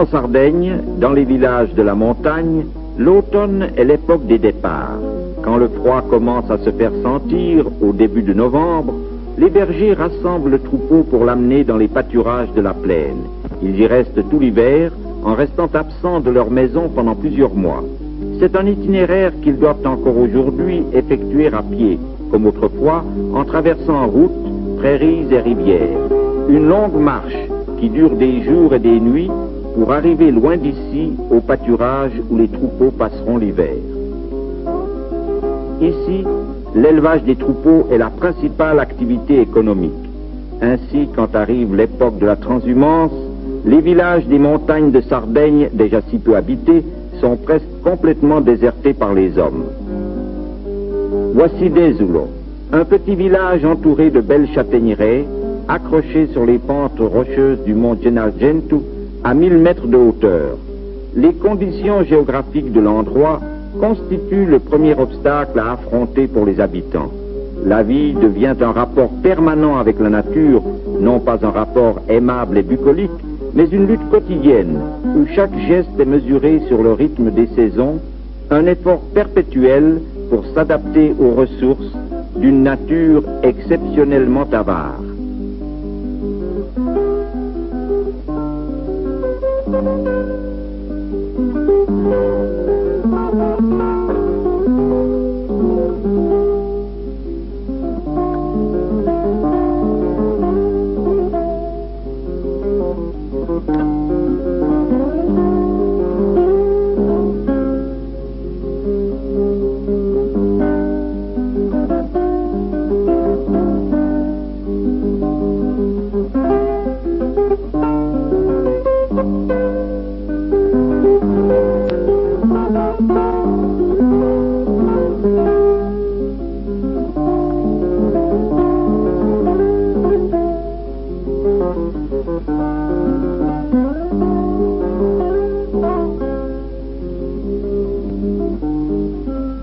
En Sardaigne, dans les villages de la montagne, l'automne est l'époque des départs. Quand le froid commence à se faire sentir au début de novembre, les bergers rassemblent le troupeau pour l'amener dans les pâturages de la plaine. Ils y restent tout l'hiver, en restant absents de leur maison pendant plusieurs mois. C'est un itinéraire qu'ils doivent encore aujourd'hui effectuer à pied, comme autrefois, en traversant en route, prairies et rivières. Une longue marche qui dure des jours et des nuits, pour arriver loin d'ici au pâturage où les troupeaux passeront l'hiver. Ici, l'élevage des troupeaux est la principale activité économique. Ainsi, quand arrive l'époque de la transhumance, les villages des montagnes de Sardaigne, déjà si peu habités, sont presque complètement désertés par les hommes. Voici Desulo, un petit village entouré de belles châtaigneraies, accroché sur les pentes rocheuses du mont Gennargentu, à 1000 mètres de hauteur. Les conditions géographiques de l'endroit constituent le premier obstacle à affronter pour les habitants. La vie devient un rapport permanent avec la nature, non pas un rapport aimable et bucolique, mais une lutte quotidienne, où chaque geste est mesuré sur le rythme des saisons, un effort perpétuel pour s'adapter aux ressources d'une nature exceptionnellement avare.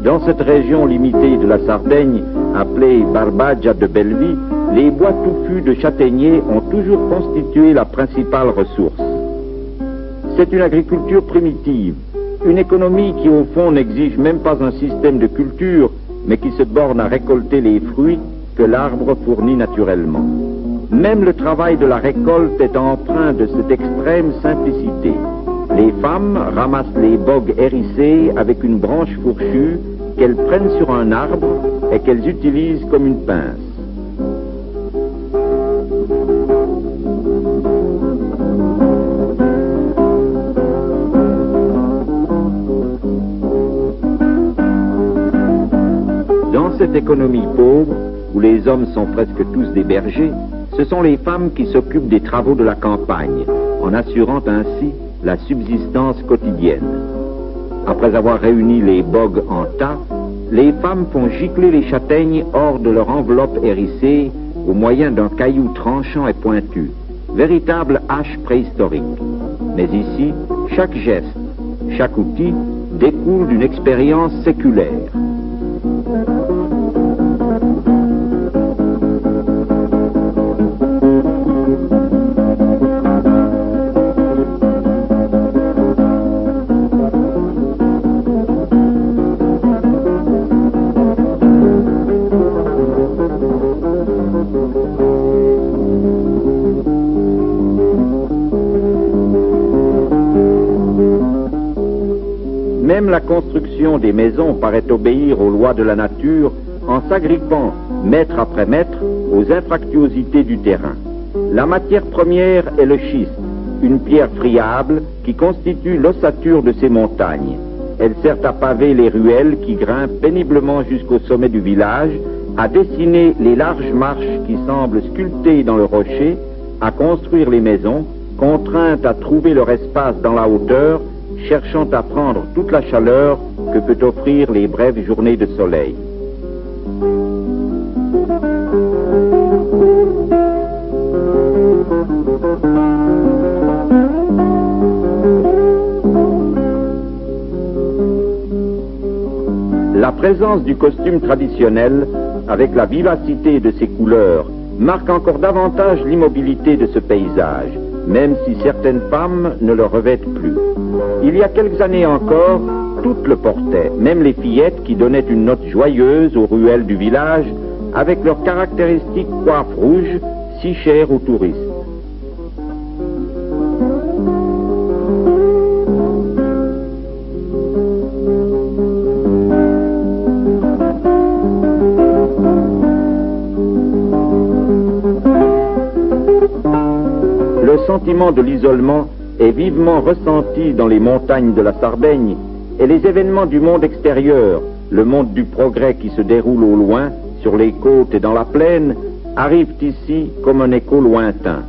Dans cette région limitée de la Sardaigne, appelée Barbagia de Bellevie, les bois touffus de châtaigniers ont toujours constitué la principale ressource. C'est une agriculture primitive, une économie qui au fond n'exige même pas un système de culture, mais qui se borne à récolter les fruits que l'arbre fournit naturellement. Même le travail de la récolte est empreint de cette extrême simplicité. Les femmes ramassent les bogues hérissés avec une branche fourchue qu'elles prennent sur un arbre et qu'elles utilisent comme une pince. Dans cette économie pauvre, où les hommes sont presque tous des bergers, ce sont les femmes qui s'occupent des travaux de la campagne, en assurant ainsi la subsistance quotidienne. Après avoir réuni les bogues en tas, les femmes font gicler les châtaignes hors de leur enveloppe hérissée au moyen d'un caillou tranchant et pointu, véritable hache préhistorique. Mais ici, chaque geste, chaque outil découle d'une expérience séculaire. Même la construction des maisons paraît obéir aux lois de la nature en s'agrippant, mètre après mètre, aux infractuosités du terrain. La matière première est le schiste, une pierre friable qui constitue l'ossature de ces montagnes. Elle sert à paver les ruelles qui grimpent péniblement jusqu'au sommet du village, à dessiner les larges marches qui semblent sculptées dans le rocher, à construire les maisons, contraintes à trouver leur espace dans la hauteur cherchant à prendre toute la chaleur que peut offrir les brèves journées de soleil. La présence du costume traditionnel, avec la vivacité de ses couleurs, marque encore davantage l'immobilité de ce paysage, même si certaines femmes ne le revêtent plus. Il y a quelques années encore, toutes le portaient, même les fillettes qui donnaient une note joyeuse aux ruelles du village, avec leur caractéristique coiffe rouge, si chère aux touristes. Le sentiment de l'isolement est vivement ressenti dans les montagnes de la Sardaigne et les événements du monde extérieur, le monde du progrès qui se déroule au loin, sur les côtes et dans la plaine, arrivent ici comme un écho lointain.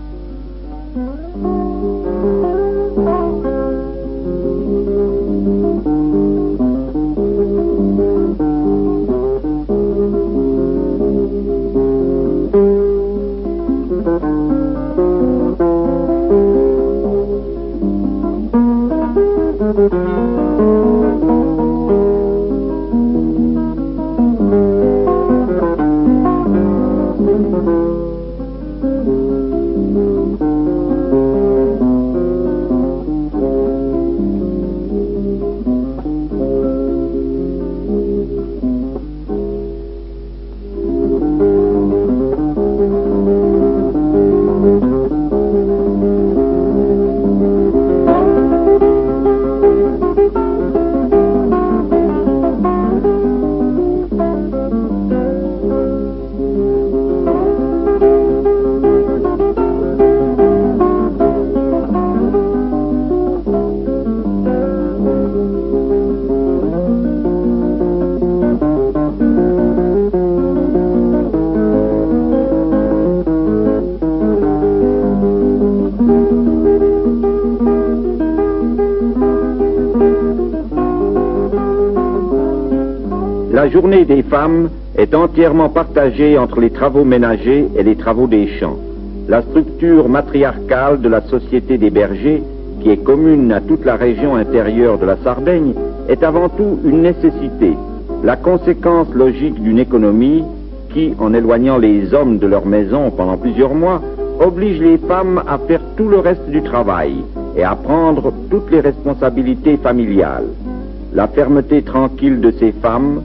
La journée des femmes est entièrement partagée entre les travaux ménagers et les travaux des champs. La structure matriarcale de la société des bergers, qui est commune à toute la région intérieure de la Sardaigne, est avant tout une nécessité, la conséquence logique d'une économie qui, en éloignant les hommes de leur maison pendant plusieurs mois, oblige les femmes à faire tout le reste du travail et à prendre toutes les responsabilités familiales. La fermeté tranquille de ces femmes,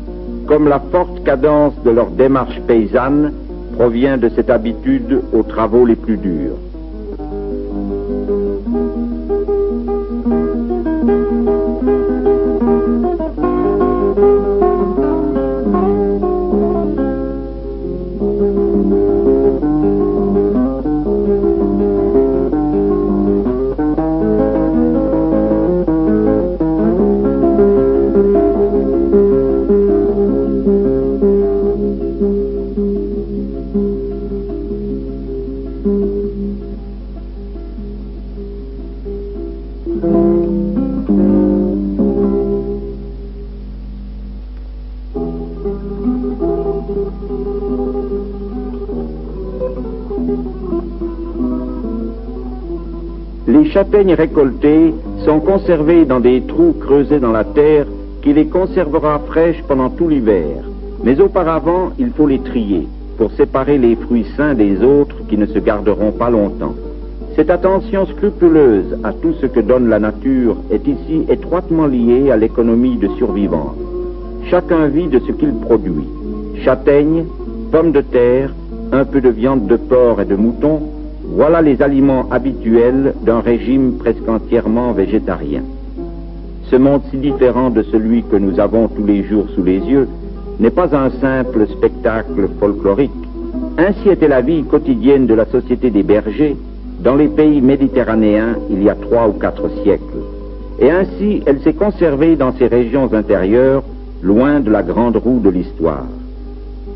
comme la forte cadence de leur démarche paysanne, provient de cette habitude aux travaux les plus durs. Les châtaignes récoltées sont conservées dans des trous creusés dans la terre qui les conservera fraîches pendant tout l'hiver. Mais auparavant, il faut les trier pour séparer les fruits sains des autres qui ne se garderont pas longtemps. Cette attention scrupuleuse à tout ce que donne la nature est ici étroitement liée à l'économie de survivance. Chacun vit de ce qu'il produit. Châtaignes, pommes de terre, un peu de viande de porc et de mouton, voilà les aliments habituels d'un régime presque entièrement végétarien. Ce monde si différent de celui que nous avons tous les jours sous les yeux n'est pas un simple spectacle folklorique. Ainsi était la vie quotidienne de la société des bergers dans les pays méditerranéens il y a 3 ou 4 siècles. Et ainsi elle s'est conservée dans ces régions intérieures, loin de la grande roue de l'histoire.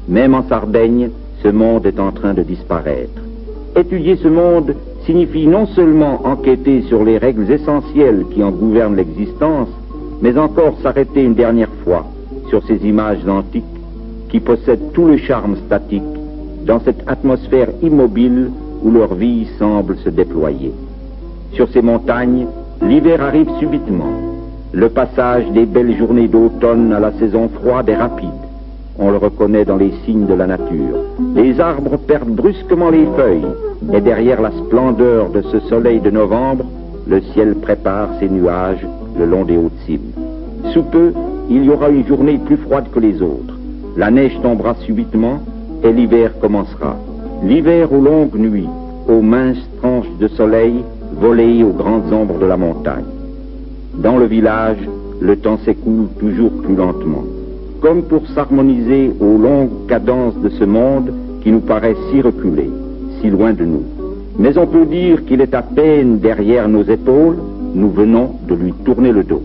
Même en Sardaigne, ce monde est en train de disparaître. Étudier ce monde signifie non seulement enquêter sur les règles essentielles qui en gouvernent l'existence, mais encore s'arrêter une dernière fois sur ces images antiques qui possèdent tout le charme statique dans cette atmosphère immobile où leur vie semble se déployer. Sur ces montagnes, l'hiver arrive subitement. Le passage des belles journées d'automne à la saison froide est rapide. On le reconnaît dans les signes de la nature. Les arbres perdent brusquement les feuilles, et derrière la splendeur de ce soleil de novembre, le ciel prépare ses nuages le long des hautes cimes. Sous peu, il y aura une journée plus froide que les autres. La neige tombera subitement, et l'hiver commencera. L'hiver aux longues nuits, aux minces tranches de soleil volées aux grandes ombres de la montagne. Dans le village, le temps s'écoule toujours plus lentement, comme pour s'harmoniser aux longues cadences de ce monde qui nous paraît si reculé, si loin de nous. Mais on peut dire qu'il est à peine derrière nos épaules, nous venons de lui tourner le dos.